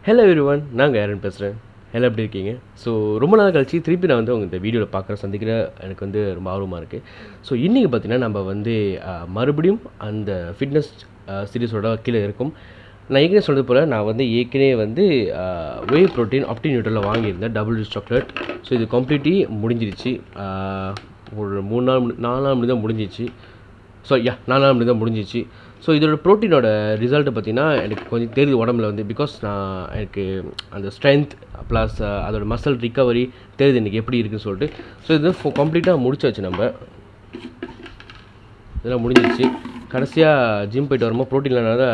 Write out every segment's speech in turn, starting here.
Hello everyone, நாங்கள் ஏரன் பேசுகிறேன். Hello, எப்படி இருக்கீங்க? ஸோ ரொம்ப நாள் கழிச்சு திருப்பி நான் வந்து உங்கள் இந்த வீடியோவில் சந்திக்கிற எனக்கு வந்து ரொம்ப ஆர்வமாக இருக்குது. ஸோ இன்றைக்கி பார்த்தீங்கன்னா நம்ம வந்து மறுபடியும் அந்த ஃபிட்னஸ் சீரிஸோட கீழே இருக்கும். நான் ஏற்கனவே சொன்னது போல் நான் வந்து ஏற்கனவே வந்து Whey Protein Optimum Nutrition வாங்கியிருந்தேன், டபுள் ரிச் சாக்லேட். ஸோ இது கம்ப்ளீட்லி முடிஞ்சிருச்சு. ஒரு 4 நாள் முன்னாடி தான் முடிஞ்சிச்சு. ஸோ 4 நாள் முன்னாடி தான் முடிஞ்சிச்சு. ஸோ இதோட ப்ரோட்டீனோட ரிசல்ட்டு பார்த்திங்கன்னா எனக்கு கொஞ்சம் தெரியுது உடம்புல வந்து. பிகாஸ் எனக்கு அந்த ஸ்ட்ரென்த் ப்ளஸ் அதோட மசில் ரிக்கவரி தெரியுது இன்றைக்கி எப்படி இருக்குதுன்னு சொல்லிட்டு. ஸோ இது கம்ப்ளீட்டாக முடிச்சாச்சு. நம்ம இதெல்லாம் முடிஞ்சிச்சு. கடைசியாக ஜிம் போய்ட்டு வரும்போது ப்ரோட்டீன் இல்லைனால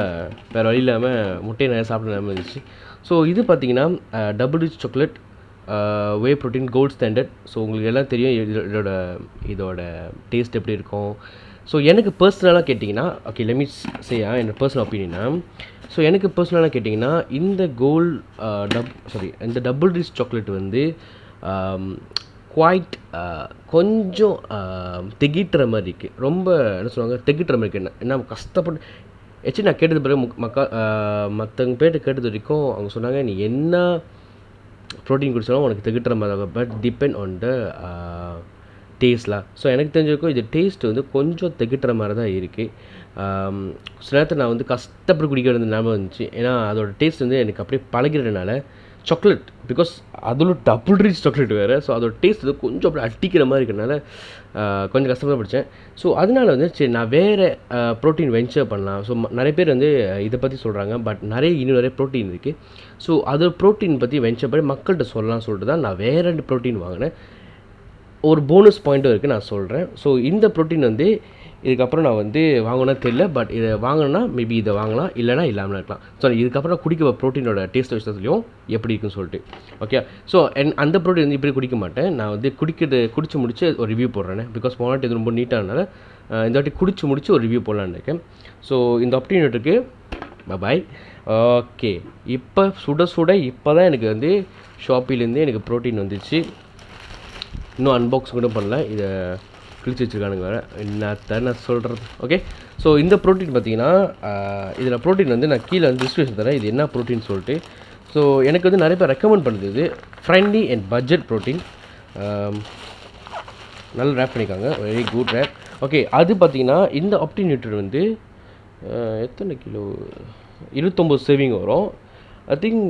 வேறு வழி இல்லாமல் முட்டையை நிறையா சாப்பிட நேரம் இருந்துச்சு. ஸோ இது பார்த்திங்கன்னா double rich chocolate Whey Protein gold standard. So உங்களுக்கு எல்லாம் தெரியும் இதோட டேஸ்ட் எப்படி இருக்கும். ஸோ எனக்கு பர்சனலாக கேட்டிங்கன்னா, ஓகே லெட் மீ சே என்னோட பர்சனல் ஒப்பீனியனா. ஸோ எனக்கு பர்சனலாக கேட்டிங்கன்னா இந்த டபுள் ரிச் சாக்லேட் வந்து குவாய்ட் கொஞ்சம் திகிட்டுற மாதிரி இருக்குது. ரொம்ப என்ன சொல்லுவாங்க, திகிட்டுற மாதிரி இருக்குது. என்ன கஷ்டப்பட்டு ஆக்சுவலி நான் கேட்டது பிறகு மற்றவங்க பேர்ட்டு கேட்டது வரைக்கும் அவங்க சொன்னாங்க, நீ என்ன ப்ரோட்டீன் குடித்தாலும் உனக்கு திகிட்டுற மாதிரி ஆகும், பட் டிபெண்ட் ஆன் த டேஸ்ட்லாம். ஸோ எனக்கு தெரிஞ்சிருக்கும் இது டேஸ்ட் வந்து கொஞ்சம் திகிட்டுற மாதிரி தான் இருக்குது. சில நேரத்தில் நான் வந்து கஷ்டப்பட்டு குடிக்க வேண்டிய நிலைமை வந்துச்சு. ஏன்னா அதோட டேஸ்ட் வந்து எனக்கு அப்படியே பழகிறதுனால சாக்லேட், பிகாஸ் அதில் டபுள் ரிச் சாக்லேட் வேறு. ஸோ அதோட டேஸ்ட் வந்து கொஞ்சம் அப்படியே அட்டிக்கிற மாதிரி இருக்கிறனால கொஞ்சம் கஷ்டமாக படித்தேன். ஸோ அதனால வந்து சரி நான் வேறு ப்ரோட்டீன் வென்ச்சர் பண்ணலாம். ஸோ நிறைய பேர் வந்து இதை பற்றி சொல்கிறாங்க, பட் இன்னும் நிறைய ப்ரோட்டீன் இருக்குது. ஸோ அது ப்ரோட்டீன் பற்றி வென்ச்சர் பண்ணி மக்கள்கிட்ட சொல்லலாம்னு சொல்லிட்டு தான் நான் வேறு 2 ப்ரோட்டீன் வாங்கினேன். ஒரு போனஸ் பாயிண்ட்டும் இருக்குது, நான் சொல்கிறேன். ஸோ இந்த ப்ரோட்டீன் வந்து இதுக்கப்புறம் நான் வந்து வாங்கினா தெரியல, பட் இதை வாங்கினா மேபி இதை வாங்கலாம், இல்லைனா இல்லாமல் இருக்கலாம். ஸோ இதுக்கப்புறம் குடிக்க ப்ரோட்டீனோட டேஸ்ட் விஷயத்துலையும் எப்படி இருக்குன்னு சொல்லிட்டு. ஓகே, ஸோ அந்த ப்ரோட்டீன் வந்து இப்படி குடிக்க மாட்டேன். நான் வந்து குடிச்சு முடிச்சு ஒரு ரிவ்யூ போடுறேன். பிகாஸ் போன வாட்டி இது ரொம்ப நீட்டானால இந்த வாட்டி குடிச்சு முடிச்சு ஒரு ரிவ்யூ போடலான்னு இருக்கேன். ஸோ இந்த ஆப்டினிட்டிக்கு பாய். ஓகே, இப்போ சுட இப்போ தான் எனக்கு வந்து ஷாப்பிலேருந்து எனக்கு ப்ரோட்டீன் வந்துச்சு. இன்னும் அன்பாக்ஸ் கூட பண்ணல, இதை கிழிச்சு வச்சுருக்கானுங்க வேறு. என்னத்தான் நான் சொல்கிறது. ஓகே, ஸோ இந்த ப்ரோட்டீன் பார்த்தீங்கன்னா இதில் ப்ரோட்டீன் வந்து நான் கீழே வந்து டிஸ்கிரிப்ஷன் தரேன், இது என்ன ப்ரோட்டீன் சொல்லிட்டு. ஸோ எனக்கு வந்து நிறைய பேர் ரெக்கமெண்ட் பண்ணுது, இது ஃப்ரெண்ட்லி அண்ட் பட்ஜெட் ப்ரோட்டீன். நல்லா ரேப் பண்ணியிருக்காங்க, வெரி குட் ரேப். ஓகே, அது பார்த்தீங்கன்னா இந்த ஆப்டிம் நியூட்ரியன் வந்து எத்தனை கிலோ, 29 சேவிங் வரும். ஐ திங்க்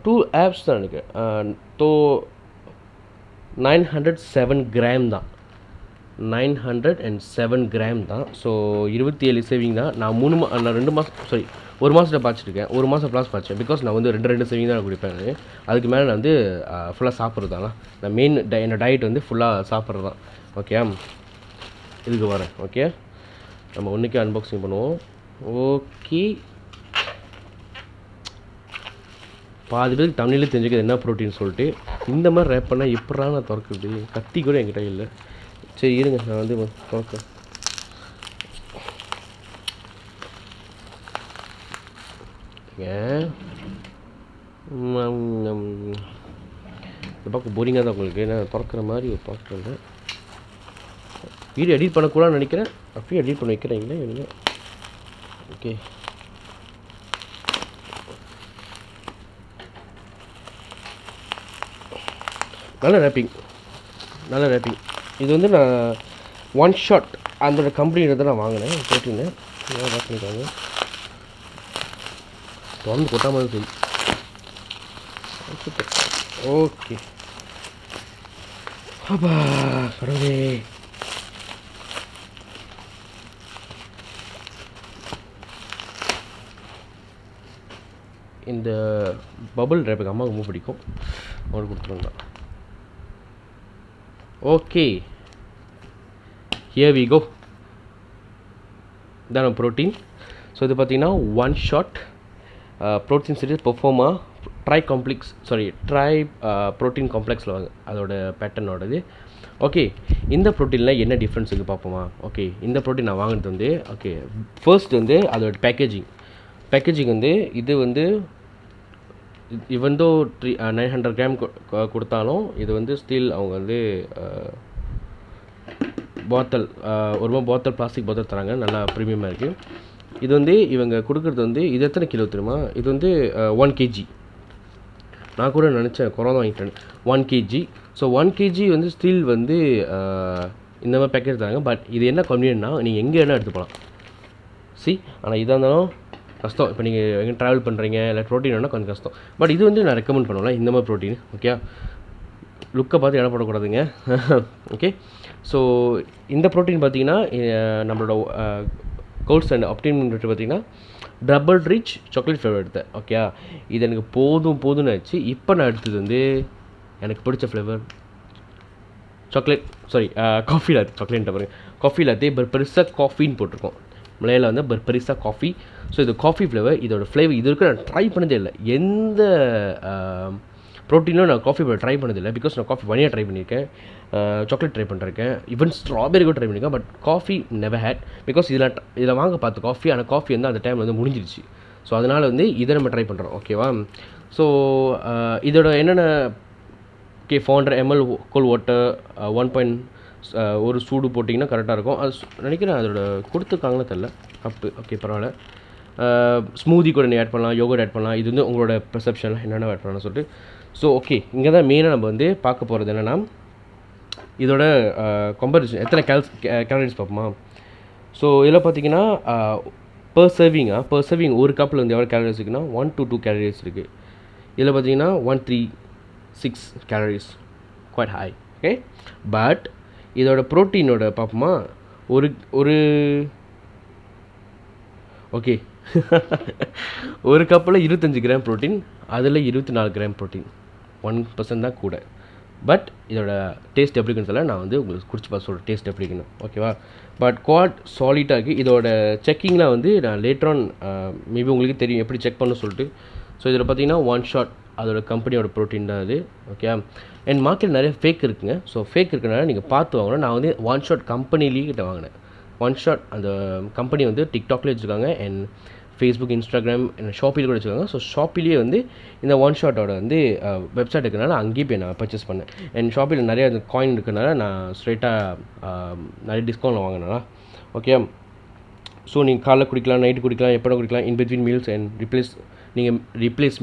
2 ஆப்ஸ் தான் நினைக்கிறேன். 907 கிராம் தான், 907 கிராம் தான். ஸோ 27 சேவிங் தான். நான் 2 மாதம் ஒரு மாதத்தில் பாய்ச்சிருக்கேன். ஒரு மாதம் ப்ளாஸ் பாய்ச்சேன். பிகாஸ் நான் வந்து 2 சேவிங் தான் குடிப்பேன். அதுக்கு மேலே நான் வந்து ஃபுல்லாக சாப்பிட்றது தான். நான் என்னோடய டயட் வந்து ஃபுல்லாக சாப்பிட்றது தான். ஓகே, இதுக்கு வரேன். ஓகே, நம்ம ஒன்றுக்கே அன்பாக்சிங் பண்ணுவோம். ஓகே, பாதி பேருக்கு தமிழில் தெரிஞ்சுக்கிறது என்ன ப்ரோட்டீன் சொல்லிட்டு. இந்த மாதிரி ரேப் பண்ணால் எப்படா நான் திறக்குது, கத்தி கூட என்கிட்ட இல்லை. சரி இருங்க, நான் வந்து திறக்க. இந்த பக்கம் போரிங்காக தான் உங்களுக்கு, நான் திறக்கிற மாதிரி பார்க்குறேன். வீடியோ எடிட் பண்ணக்கூடாதுன்னு நினைக்கிறேன், அப்படியே எடிட் பண்ண வைக்கிறீங்களே இல்லை. ஓகே, நல்ல ரேப்பிங். இது வந்து நான் ஒன் ஷாட் அந்த கம்பெனியில் தான் நான் வாங்கினேன் ப்ரோட்டீனு. ரேப் பண்ணிட்டாங்க, தொடர்ந்து கொட்டாமல் சரி. ஓகே, அப்பா கடவுளே. இந்த பபுள் ரேப்புக்கு அம்மாவுக்கு ரொம்ப பிடிக்கும், அவருக்கு கொடுத்துருங்க. Okay, here we go. இதான ப்ரோட்டீன். ஸோ இது பார்த்தீங்கன்னா one shot protein series performa try protein காம்ப்ளெக்ஸில் வாங்க, அதோட பேட்டர்னோடது. ஓகே, இந்த ப்ரோட்டீனில் என்ன டிஃப்ரென்ஸ் இருக்குது பார்ப்போமா. ஓகே, இந்த ப்ரோட்டீன் நான் வாங்கினது வந்து, ஓகே ஃபர்ஸ்ட் வந்து அதோட பேக்கேஜிங் வந்து இது வந்து இவன் தோ 900 கிராம் கொடுத்தாலும் இது வந்து ஸ்டில் அவங்க வந்து பாட்டில் பிளாஸ்டிக் பாட்டில் தராங்க, நல்லா ப்ரீமியமாக இருக்குது. இது வந்து இவங்க கொடுக்குறது வந்து இது எத்தனை கிலோ தெரியுமா? இது வந்து 1 kg. நான் கூட நினச்சேன் கொரோனா வாங்கிட்டேன் 1 kg. ஸோ 1 kg வந்து ஸ்டில் வந்து இந்த மாதிரி பேக்கேஜ் தராங்க. பட் இது என்ன கன்வீனியன்ட்னா நீங்கள் எங்கே வேணால் எடுத்து போகலாம். ஆனால் இதாக இருந்தாலும் கஷ்டம். இப்போ நீங்கள் எங்கே ட்ராவல் பண்ணுறீங்க இல்லை ப்ரோட்டீன் வேணால் கொஞ்சம் கஷ்டம். பட் இது வந்து நான் ரெக்கமெண்ட் பண்ணுவேன்ல இந்த மாதிரி ப்ரோட்டீன். ஓகே, லுக்கை பார்த்து இடம் போடக்கூடாதுங்க. ஓகே, ஸோ இந்த ப்ரோட்டீன் பார்த்தீங்கன்னா நம்மளோட கோல்ட் ஸ்டாண்ட் ஆப்டிமம் நியூட்ரிஷன் பார்த்தீங்கன்னா டபுள் ரிச் சாக்லேட் ஃப்ளேவர் எடுத்தேன். ஓகே, இது எனக்கு போதும்னு ஆச்சு. இப்போ நான் எடுத்தது வந்து எனக்கு பிடிச்ச flavour chocolate, coffee latte. Chocolate பாருங்க, காஃபி லாத்தே பெருசாக காஃபின்னு போட்டிருக்கோம். மலையில் வந்து பெருசாக காஃபி. ஸோ இது காஃபி ஃப்ளேவர். இதோட ஃப்ளேவர் இது வரைக்கும் நான் ட்ரை பண்ணதே இல்லை. எந்த ப்ரோட்டீனும் நான் காஃபி ஃப்ளேவர் ட்ரை பண்ணதில்லை. பிகாஸ் நான் காஃபி வனியாக ட்ரை பண்ணியிருக்கேன், சாக்லேட் ட்ரை பண்ணியிருக்கேன், ஈவன் ஸ்ட்ராபெரி கூட ட்ரை பண்ணியிருக்கேன். But coffee never had. Because இதில் வாங்க பார்த்து காஃபி, ஆனால் காஃபி வந்து அந்த டைம் வந்து முடிஞ்சிருச்சு. ஸோ அதனால் வந்து இதை நம்ம ட்ரை பண்ணுறோம். ஓகேவா? ஸோ இதோட என்னென்ன 400 ml கோல்ட் வாட்டர் 1. ஒரு சூடு போட்டிங்கன்னா கரெக்டாக இருக்கும். அது நினைக்கிறேன் அதோட கொடுத்துருக்காங்கன்னு தெரில கப்பு. ஓகே, பரவாயில்ல. ஸ்மூதி கூட நீ ஆட் பண்ணலாம், யோகர்ட் ஆட் பண்ணலாம். இது வந்து உங்களோட பெர்செப்ஷனில் என்னென்ன ஆட் பண்ணலாம்னு சொல்லிட்டு. ஸோ ஓகே, இங்கே தான் மெயினாக நம்ம வந்து பார்க்க போகிறது என்னென்னா இதோட கம்பேரிசன் எத்தனை கேலரிஸ் பார்ப்போமா. ஸோ இதில் பார்த்தீங்கன்னா per serving ஒரு கப்பில் வந்து எவ்வளோ கேலரிஸ் இருக்குன்னா 1 to 2 கேலரிஸ் இருக்குது. இதில் பார்த்தீங்கன்னா 136 calories, quite high. Okay, but இதோட ப்ரோட்டீனோட பார்ப்போமா. ஒரு ஓகே ஒரு கப்பில் 25 கிராம் ப்ரோட்டீன், அதில் 24 கிராம் ப்ரோட்டீன், 1% தான் கூட. பட் இதோட டேஸ்ட் எப்படி இருக்குன்னு சொல்ல நான் வந்து உங்களுக்கு குடிச்சு பார்த்து சொல்கிறேன் டேஸ்ட் எப்படி இருக்குன்னு. ஓகேவா? பட் குவாட் சாலிட்டாக இருக்குது. இதோட செக்கிங்கில் வந்து நான் லேட்டர் ஆன் மேபி உங்களுக்கு தெரியும் எப்படி செக் பண்ண சொல்லிட்டு. ஸோ இதில் பார்த்தீங்கன்னா 1 ஷாட் அதோட கம்பெனியோட ப்ரோட்டீன் தான் அது. ஓகே, அண்ட் மார்க்கெட் நிறைய ஃபேக் இருக்குங்க. ஸோ ஃபேக் இருக்கிறனால நீங்கள் பார்த்து வாங்கணும். நான் வந்து 1 ஷாட் கம்பெனிலேயே கிட்ட வாங்கினேன். 1 ஷாட் அந்த கம்பெனி வந்து டிக்டாக்லேயே வச்சுருக்காங்க, அண்ட் ஃபேஸ்புக், இன்ஸ்டாகிராம், ஷாப்பில் கூட வச்சுருக்காங்க. ஸோ ஷாப்பிலேயே வந்து இந்த 1 ஷாட்டோட வந்து வெப்சைட் இருக்கிறனால அங்கேயே போய் நான் பர்ச்சேஸ் பண்ணேன். அண்ட் ஷாப்பில் நிறைய காயின் இருக்கிறனால நான் ஸ்ட்ரெயிட்டாக நிறைய டிஸ்கவுண்ட் வாங்கினேன்னா. ஓகே, ஸோ நீங்கள் காலைல குடிக்கலாம், நைட்டு குடிக்கலாம், எப்போ குடிக்கலாம், in between meals and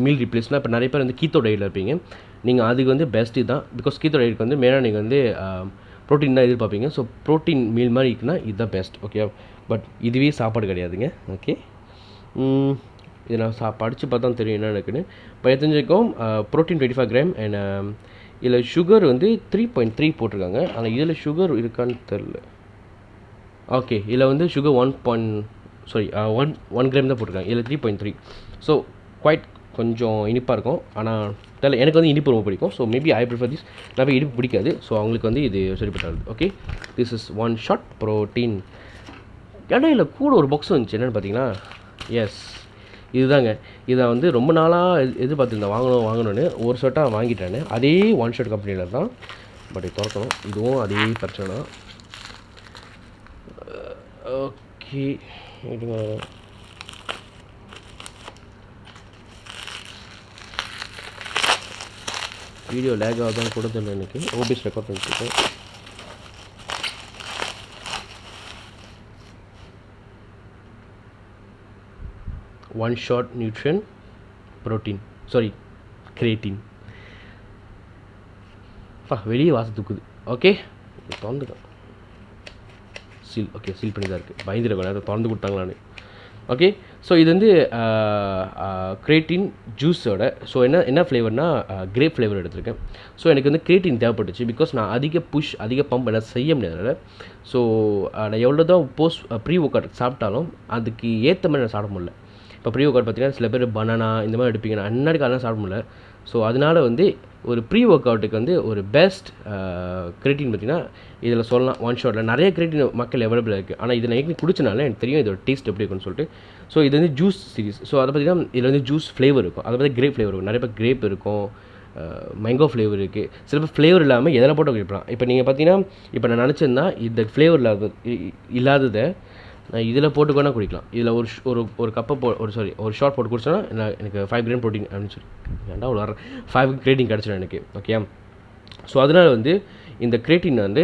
meal ரிப்ளேஸ்னால் இப்போ நிறைய பேர் வந்து கீத்தோ டயட்டில் இருப்பீங்க. நீங்கள் அதுக்கு வந்து பெஸ்ட் இதுதான். பிகாஸ் கீத்தோ டயட்டுக்கு வந்து மெயினாக நீங்கள் வந்து ப்ரோட்டீன் தான் எதிர்பார்ப்பீங்க. ஸோ ப்ரோட்டீன் மீல் மாதிரி இருக்குன்னா இதுதான் பெஸ்ட். ஓகே, பட் இதுவே சாப்பாடு கிடையாதுங்க. ஓகே, இதை நான் படித்து பார்த்தா தெரியும் என்ன இருக்குன்னு. இப்போ தெரிஞ்சுக்கும் ப்ரோட்டீன் 25 கிராம் அண்ட் இதில் சுகர் வந்து 3.3 போட்டிருக்காங்க. ஆனால் இதில் சுகர் இருக்கான்னு தெரில. ஓகே, இதில் வந்து சுகர் 1 கிராம் தான் போட்டிருக்காங்க. இதில் 3.3. ஸோ குவைட் கொஞ்சம் இனிப்பாக இருக்கும். ஆனால் தெரியல, எனக்கு வந்து இனிப்பு ரொம்ப பிடிக்கும். So maybe I prefer this. நிறைய இனிப்பு பிடிக்காது. ஸோ அவங்களுக்கு வந்து இது சரிப்பட்டாது. Okay, this is 1 shot protein. இடையில கூட ஒரு பாக்ஸ் வந்துச்சு. என்னென்னு பார்த்தீங்கன்னா, எஸ் இதுதாங்க. இதை வந்து ரொம்ப நாளாக எதிர்பார்த்துருந்தேன் வாங்கணும்னு. ஒரு ஷர்ட்டாக வாங்கிட்டேன்னு. அதே 1 ஷர்ட் கம்பெனியில் தான். பட் இது திறக்கணும். இதுவும் அதே பிரச்சனை தான். ஓகே, இதுங்க வீடியோ லேக் ஆகுதான் கூட தெரியல எனக்கு. ஓபிஎஸ் ரெக்கார்ட் பண்ணிட்டுருக்கேன். One shot nutrition protein creatine. வெளியே வாசம் தூக்குது. ஓகே, திறந்துட்டேன். சீல் பண்ணி தான் இருக்குது. பயந்துருக்கேன் அதை திறந்து கொடுத்தாங்களான்னு. ஓகே, ஸோ இது வந்து கிரியேட்டின் ஜூஸோட. ஸோ என்ன ஃப்ளேவர்னா கிரேப் ஃப்ளேவர் எடுத்திருக்கேன். ஸோ எனக்கு வந்து கிரியேட்டின் தேவைப்பட்டுச்சு. பிகாஸ் நான் அதிக பம்ப் எல்லாம் செய்ய முடியாதுனால. ஸோ நான் எவ்வளோ தான் ப்ரீ ஒர்க் அவுட் சாப்பிட்டாலும் அதுக்கு ஏற்ற மாதிரி நான் சாப்பிட முடியல. இப்போ ப்ரீ ஒர்க் அவுட் பார்த்தீங்கன்னா சில பேர் பனானா இந்த மாதிரி எடுப்பீங்க. நான் அன்னாடிக்கு அதெல்லாம் சாப்பிட முடியல. ஸோ அதனால் வந்து ஒரு ப்ரீ ஒர்க் அவுட்டுக்கு வந்து ஒரு பெஸ்ட் கிரியேட்டின் பார்த்திங்கன்னா இதில் சொல்லலாம். 1 ஷாட்டில் நிறைய கிரியேட்டின் மக்கள் அவைலபிளாக இருக்குது. ஆனால் இதை நான் ஏற்கனவே குடிச்சனால எனக்கு தெரியும் இதோட டேஸ்ட் எப்படி இருக்குன்னு சொல்லிட்டு. ஸோ இது வந்து ஜூஸ் சீரிஸ். ஸோ அதை பார்த்திங்கன்னா இதில் வந்து ஜூஸ் ஃப்ளேவர் இருக்கும். அதை பார்த்து கிரேப் ஃப்ளேவர் இருக்கும். நிறைய பேர் கிரேப் இருக்கும், மேங்கோ ஃப்ளேவர் இருக்குது. சில பேர் ஃப்ளேவர் இல்லாமல் எதில் போட்டு குடிக்கலாம். இப்போ நீங்கள் பார்த்தீங்கன்னா இப்போ நான் நினச்சிருந்தா இந்த ஃப்ளேவர் இல்லாததை நான் இதில் போட்டுக்கோனா குடிக்கலாம். இதில் ஒரு கப்பை ஒரு ஷார்ட் போட்டு குடிச்சோன்னா எனக்கு 5 கிராம் ப்ரோட்டீன் அப்படின்னு சொல்லி ஏன்டா ஒரு 5 கிரேட்டிங் கிடச்சிடும் எனக்கு. ஓகே, ஸோ அதனால் வந்து இந்த கிரியேட்டின் வந்து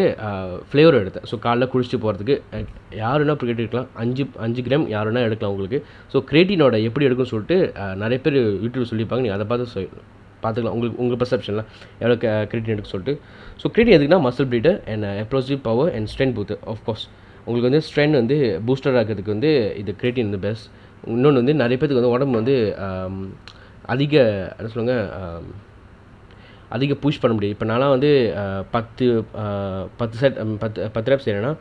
ஃப்ளேவர் எடுத்தேன். ஸோ காலைல குடிச்சிட்டு போகிறதுக்கு யாருன்னா கிரியேட்டின் எடுக்கலாம். 5 கிராம் யாருன்னா எடுக்கலாம் உங்களுக்கு. ஸோ கிரியேட்டினோட எப்படி எடுக்குன்னு சொல்லிட்டு நிறைய பேர் யூடியூப் சொல்லியிருப்பாங்க. நீங்கள் அதை பார்த்துக்கலாம். உங்கள் பெர்செப்ஷனில் எவ்வளோ கிரியேட்டின் எடுக்க சொல்லிட்டு. ஸோ கிரியேட்டின் எதுக்குன்னா muscle filter and explosive power and strength boost. Of course உங்களுக்கு வந்து ஸ்ட்ரென்த் வந்து பூஸ்டர் ஆகிறதுக்கு வந்து இது கிரியேட்டின் வந்து பெஸ்ட். இன்னொன்று வந்து நிறைய பேருக்கு வந்து உடம்பு வந்து அதிக என்ன சொல்லுவாங்க அதிக புஷ் பண்ண முடியாது. இப்போ நான்லாம் வந்து 10 ரேப்ஸ் செய்கிறேன்னா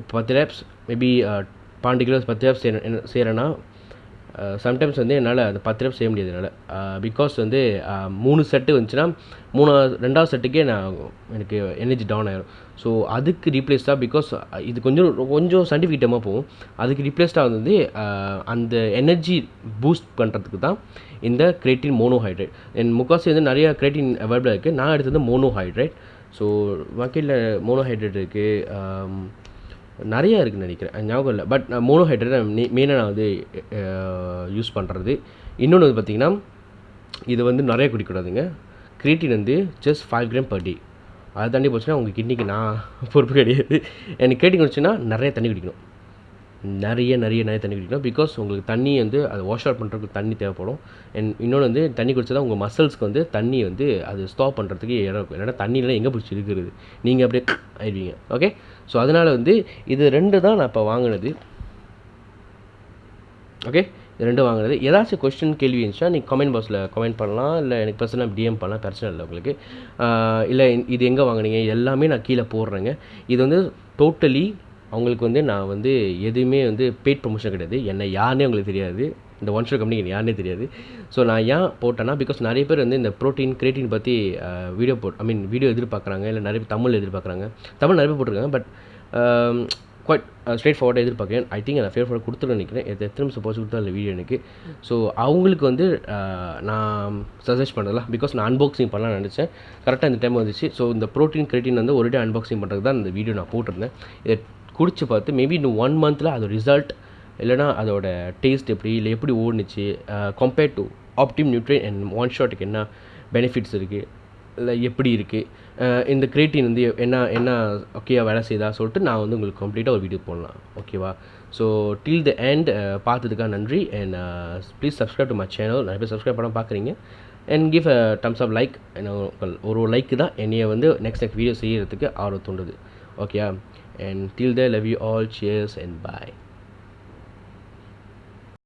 இப்போ 10 ரேப்ஸ் மேபி 12 கிலோஸ் 10 ரேப்ஸ் செய்கிறேன்னா சம்டைம்ஸ் வந்து என்னால் அந்த 10 ரேப்ஸ் செய்ய முடியாது என்னால். பிகாஸ் வந்து 3 செட்டு வந்துச்சுன்னா 2வது செட்டுக்கே எனக்கு எனர்ஜி டவுன் ஆகிடும். ஸோ அதுக்கு ரீப்ளேஸ்டாக பிகாஸ் இது கொஞ்சம் சயின்டிஃபிக் போகும். அதுக்கு ரீப்ளேஸ்டாக வந்து அந்த எனர்ஜி பூஸ்ட் பண்ணுறதுக்கு தான் இந்த கிரியேட்டின் மோனோஹைட்ரேட். முக்கால்வாசி வந்து நிறைய கிரியேட்டின் அவைலபிளாக இருக்குது. நான் எடுத்தது மோனோஹைட்ரேட். ஸோ மார்க்கெட்டில் மோனோஹைட்ரேட் இருக்குது, நிறையா இருக்குதுன்னு நினைக்கிறேன், ஞாபகம் இல்லை. பட் மோனோஹைட்ரேட் மெயினாக நான் வந்து யூஸ் பண்ணுறது. இன்னொன்று வந்து பார்த்திங்கன்னா இது வந்து நிறைய குடிக்கூடாதுங்க. கிரியேட்டின் வந்து ஜஸ்ட் 5 கிராம் per day. அதை தாண்டி போச்சுன்னா உங்கள் கிட்னிக்கு நான் பொறுப்பு கிடையாது. எனக்கு கிரியேட்டின் குடிச்சுன்னா நிறைய தண்ணி குடிக்கணும், நிறைய தண்ணி குடிக்கணும். பிகாஸ் உங்களுக்கு தண்ணி வந்து அது வாஷ் அவுட் பண்ணுறதுக்கு தண்ணி தேவைப்படும். அண்ட் இன்னொன்று வந்து தண்ணி குடிச்சா தான் உங்கள் மசில்ஸ்க்கு வந்து தண்ணி வந்து அது ஸ்டாப் பண்ணுறதுக்கு இடம் இருக்கும். இல்லைனா தண்ணியெலாம் எங்கே பிடிச்சி இருக்கிறது, நீங்கள் அப்படியே ஆயிடுவீங்க. ஓகே, ஸோ அதனால் வந்து இது 2 தான் நான் இப்போ வாங்கினது. ஓகே, இது 2 வாங்கினது. ஏதாச்சும் கொஸ்டின் கேள்வி இருந்துச்சுன்னா நீங்கள் கமெண்ட் பாக்ஸில் கமெண்ட் பண்ணலாம், இல்லை எனக்கு பர்சனலாக டிஎம் பண்ணலாம், பிரச்சனை இல்லை உங்களுக்கு. இல்லை இது எங்கே வாங்கினீங்க எல்லாமே நான் கீழே போடுறேங்க. இது வந்து டோட்டலி அவங்களுக்கு வந்து நான் வந்து எதுவுமே வந்து பெய்ட் ப்ரொமோஷன் கிடையாது. என்னை யாருனே உங்களுக்கு தெரியாது, இந்த ஒன் ஷோ கம்பெனிக்கு யாருனே தெரியாது. ஸோ நான் ஏன் போட்டேன்னா பிகாஸ் நிறைய பேர் வந்து இந்த கிரியேட்டின் பற்றி வீடியோ எதிர்பார்க்குறாங்க, இல்லை நிறைய பேர் தமிழ் எதிர்பார்க்குறாங்க. தமிழ் நிறைய பேர் போட்டிருக்காங்க. பட் குவாய்ட் ஸ்ட்ரெயிட் ஃபார்வர்டாக எதிர்பார்க்குறேன். ஐ திங்க் நான் ஃபேர் ஃபார்வர்ட் கொடுத்துருன்னு நினைக்கிறேன். எத்தனை நிமிஷம் போச்சு கொடுத்தா இல்லை வீடியோ எனக்கு. ஸோ அவங்களுக்கு வந்து நான் சஜஸ்ட் பண்ணலாம். பிகாஸ் நான் அன்பாக்சிங் பண்ணலாம்னு நினச்சேன், கரெக்டாக இந்த டைம் வந்துச்சு. ஸோ இந்த கிரியேட்டின் வந்து ஒரு டே அன்பாக்சிங் பண்ணுறது தான் இந்த வீடியோ நான் போட்டிருந்தேன். இதை குடிச்சு பார்த்து மேபி இன்னும் 1 மந்தில் அதோட ரிசல்ட் இல்லைனா அதோட டேஸ்ட் எப்படி இல்லை எப்படி ஓடுனுச்சு compared to Optimum Nutrition and one ஷாட்டுக்கு என்ன பெனிஃபிட்ஸ் இருக்குது, இல்லை எப்படி இருக்குது, இந்த கிரியேட்டின் வந்து என்ன ஓகேவா வேலை செய்தா சொல்லிட்டு நான் வந்து உங்களுக்கு கம்ப்ளீட்டாக ஒரு வீடியோ போடலாம். ஓகேவா? ஸோ டில் த எண்ட் பார்த்ததுக்காக நன்றி. And please subscribe to my channel. நிறைய பேர் சப்ஸ்கிரைப் பண்ண பார்க்குறீங்க. And give a thumbs up like. ஒரு லைக்கு தான் என்னையை வந்து நெக்ஸ்ட் வீடியோ செய்கிறதுக்கு ஆர்வம் தூண்டுது. ஓகேயா? And till then, love you all. Cheers and bye.